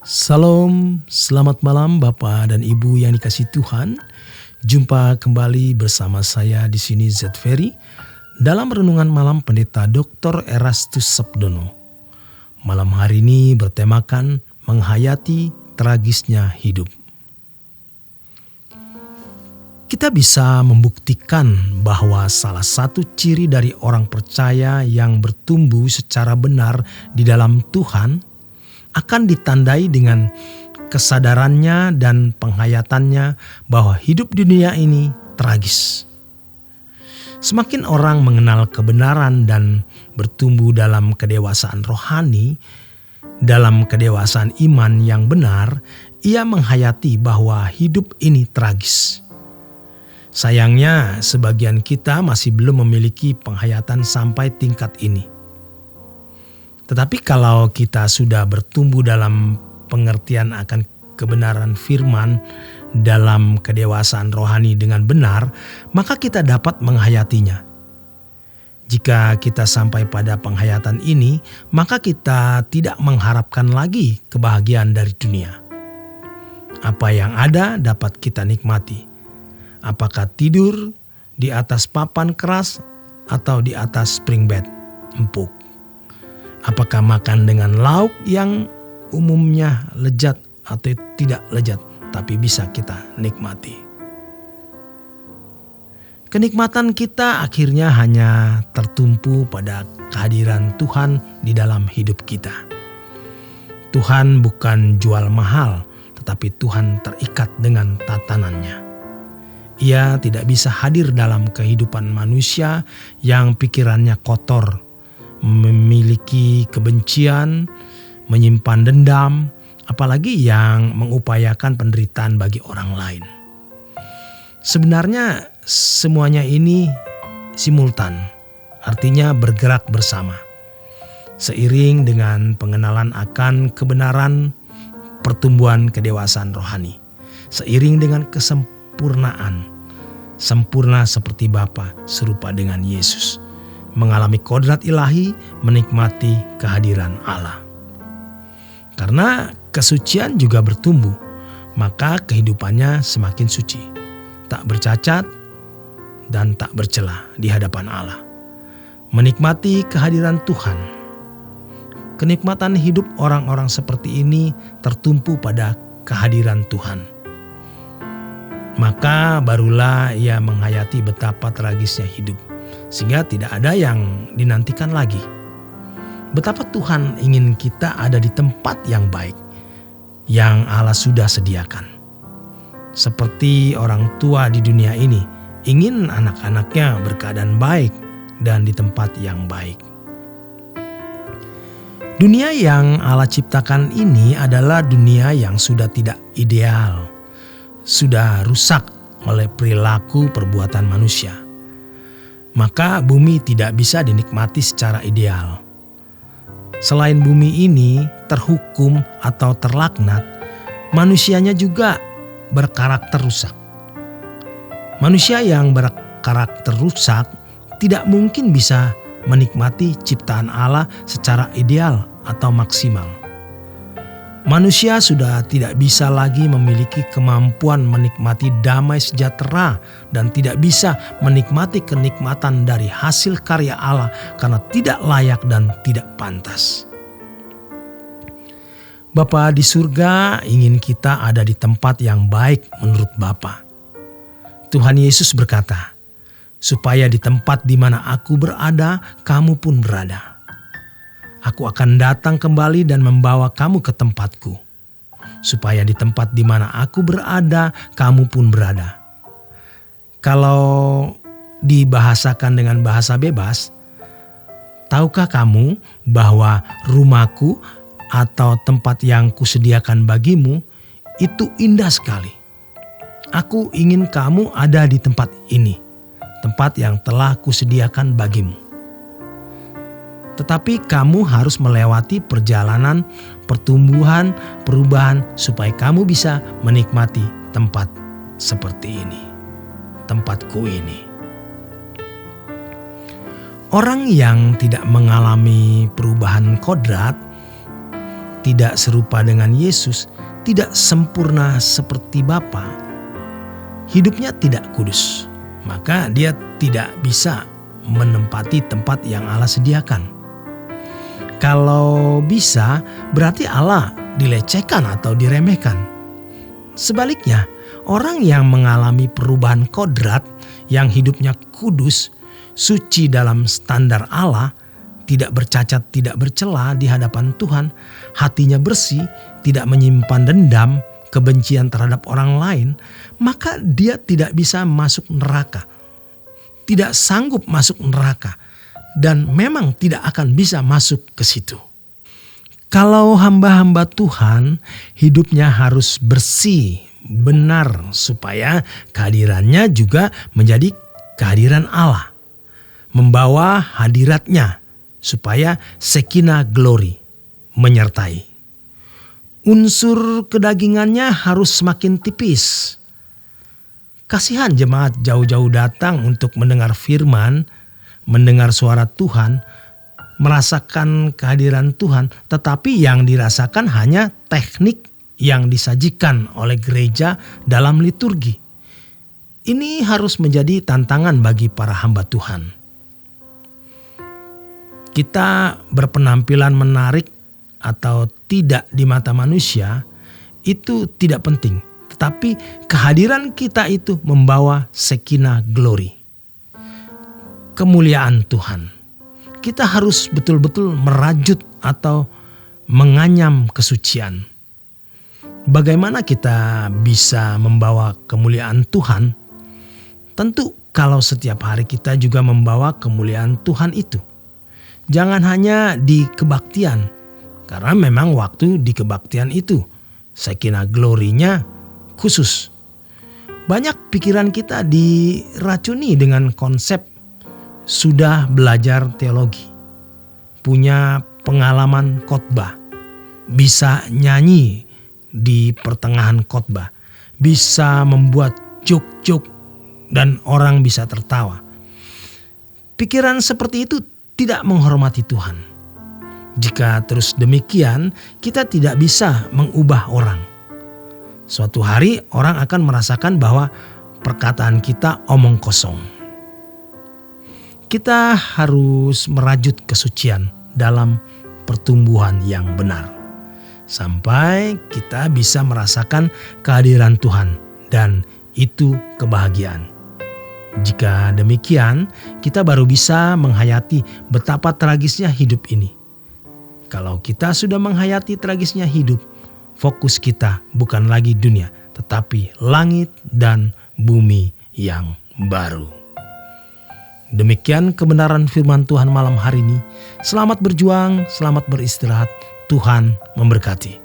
Salam, selamat malam Bapak dan Ibu yang dikasihi Tuhan. Jumpa kembali bersama saya di sini Z Ferry dalam renungan malam Pendeta Dr. Erastus Sabdono. Malam hari ini bertemakan menghayati tragisnya hidup. Kita bisa membuktikan bahwa salah satu ciri dari orang percaya yang bertumbuh secara benar di dalam Tuhan akan ditandai dengan kesadarannya dan penghayatannya bahwa hidup di dunia ini tragis. Semakin orang mengenal kebenaran dan bertumbuh dalam kedewasaan rohani, dalam kedewasaan iman yang benar, ia menghayati bahwa hidup ini tragis. Sayangnya, sebagian kita masih belum memiliki penghayatan sampai tingkat ini. Tetapi kalau kita sudah bertumbuh dalam pengertian akan kebenaran firman dalam kedewasaan rohani dengan benar, maka kita dapat menghayatinya. Jika kita sampai pada penghayatan ini, maka kita tidak mengharapkan lagi kebahagiaan dari dunia. Apa yang ada dapat kita nikmati. Apakah tidur di atas papan keras atau di atas spring bed empuk? Apakah makan dengan lauk yang umumnya lezat atau tidak lezat, tapi bisa kita nikmati. Kenikmatan kita akhirnya hanya tertumpu pada kehadiran Tuhan di dalam hidup kita. Tuhan bukan jual mahal, tetapi Tuhan terikat dengan tatanannya. Ia tidak bisa hadir dalam kehidupan manusia yang pikirannya kotor, memiliki kebencian, menyimpan dendam, apalagi yang mengupayakan penderitaan bagi orang lain. Sebenarnya semuanya ini simultan, artinya bergerak bersama. Seiring dengan pengenalan akan kebenaran pertumbuhan kedewasaan rohani. Seiring dengan kesempurnaan, sempurna seperti Bapa, serupa dengan Yesus. Mengalami kodrat ilahi, menikmati kehadiran Allah. Karena kesucian juga bertumbuh, maka kehidupannya semakin suci, tak bercacat dan tak bercela di hadapan Allah. Menikmati kehadiran Tuhan. Kenikmatan hidup orang-orang seperti ini tertumpu pada kehadiran Tuhan. Maka barulah ia menghayati betapa tragisnya hidup, sehingga tidak ada yang dinantikan lagi. Betapa Tuhan ingin kita ada di tempat yang baik, yang Allah sudah sediakan. Seperti orang tua di dunia ini, ingin anak-anaknya berkeadaan baik dan di tempat yang baik. Dunia yang Allah ciptakan ini adalah dunia yang sudah tidak ideal, sudah rusak oleh perilaku perbuatan manusia. Maka bumi tidak bisa dinikmati secara ideal. Selain bumi ini terhukum atau terlaknat, manusianya juga berkarakter rusak. Manusia yang berkarakter rusak tidak mungkin bisa menikmati ciptaan Allah secara ideal atau maksimal. Manusia sudah tidak bisa lagi memiliki kemampuan menikmati damai sejahtera dan tidak bisa menikmati kenikmatan dari hasil karya Allah karena tidak layak dan tidak pantas. Bapa di surga ingin kita ada di tempat yang baik menurut Bapa. Tuhan Yesus berkata, supaya di tempat di mana aku berada, kamu pun berada. Aku akan datang kembali dan membawa kamu ke tempatku, supaya di tempat di mana aku berada, kamu pun berada. Kalau dibahasakan dengan bahasa bebas, tahukah kamu bahwa rumahku atau tempat yang kusediakan bagimu itu indah sekali. Aku ingin kamu ada di tempat ini, tempat yang telah kusediakan bagimu. Tetapi kamu harus melewati perjalanan pertumbuhan, perubahan supaya kamu bisa menikmati tempat seperti ini, tempatku ini. Orang yang tidak mengalami perubahan kodrat tidak serupa dengan Yesus, tidak sempurna seperti Bapa, hidupnya tidak kudus, maka dia tidak bisa menempati tempat yang Allah sediakan. Kalau bisa, berarti Allah dilecehkan atau diremehkan. Sebaliknya, orang yang mengalami perubahan kodrat, yang hidupnya kudus, suci dalam standar Allah, tidak bercacat, tidak bercela di hadapan Tuhan, hatinya bersih, tidak menyimpan dendam, kebencian terhadap orang lain, maka dia tidak bisa masuk neraka. Tidak sanggup masuk neraka dan memang tidak akan bisa masuk ke situ. Kalau hamba-hamba Tuhan hidupnya harus bersih, benar, supaya kehadirannya juga menjadi kehadiran Allah. Membawa hadiratnya supaya Shekinah glory menyertai. Unsur kedagingannya harus semakin tipis. Kasihan jemaat jauh-jauh datang untuk mendengar firman, mendengar suara Tuhan, merasakan kehadiran Tuhan, tetapi yang dirasakan hanya teknik yang disajikan oleh gereja dalam liturgi. Ini harus menjadi tantangan bagi para hamba Tuhan. Kita berpenampilan menarik atau tidak di mata manusia itu tidak penting. Tetapi kehadiran kita itu membawa Shekinah glory, kemuliaan Tuhan. Kita harus betul-betul merajut atau menganyam kesucian. Bagaimana kita bisa membawa kemuliaan Tuhan? Tentu kalau setiap hari kita juga membawa kemuliaan Tuhan itu. Jangan hanya di kebaktian, karena memang waktu di kebaktian itu Shekinah glory-nya khusus. Banyak pikiran kita diracuni dengan konsep sudah belajar teologi, punya pengalaman khotbah, bisa nyanyi di pertengahan khotbah, bisa membuat joke-joke dan orang bisa tertawa. Pikiran seperti itu tidak menghormati Tuhan. Jika terus demikian, kita tidak bisa mengubah orang. Suatu hari orang akan merasakan bahwa perkataan kita omong kosong. Kita harus merajut kesucian dalam pertumbuhan yang benar, sampai kita bisa merasakan kehadiran Tuhan, dan itu kebahagiaan. Jika demikian, kita baru bisa menghayati betapa tragisnya hidup ini. Kalau kita sudah menghayati tragisnya hidup, fokus kita bukan lagi dunia, tetapi langit dan bumi yang baru. Demikian kebenaran firman Tuhan malam hari ini. Selamat berjuang, selamat beristirahat. Tuhan memberkati.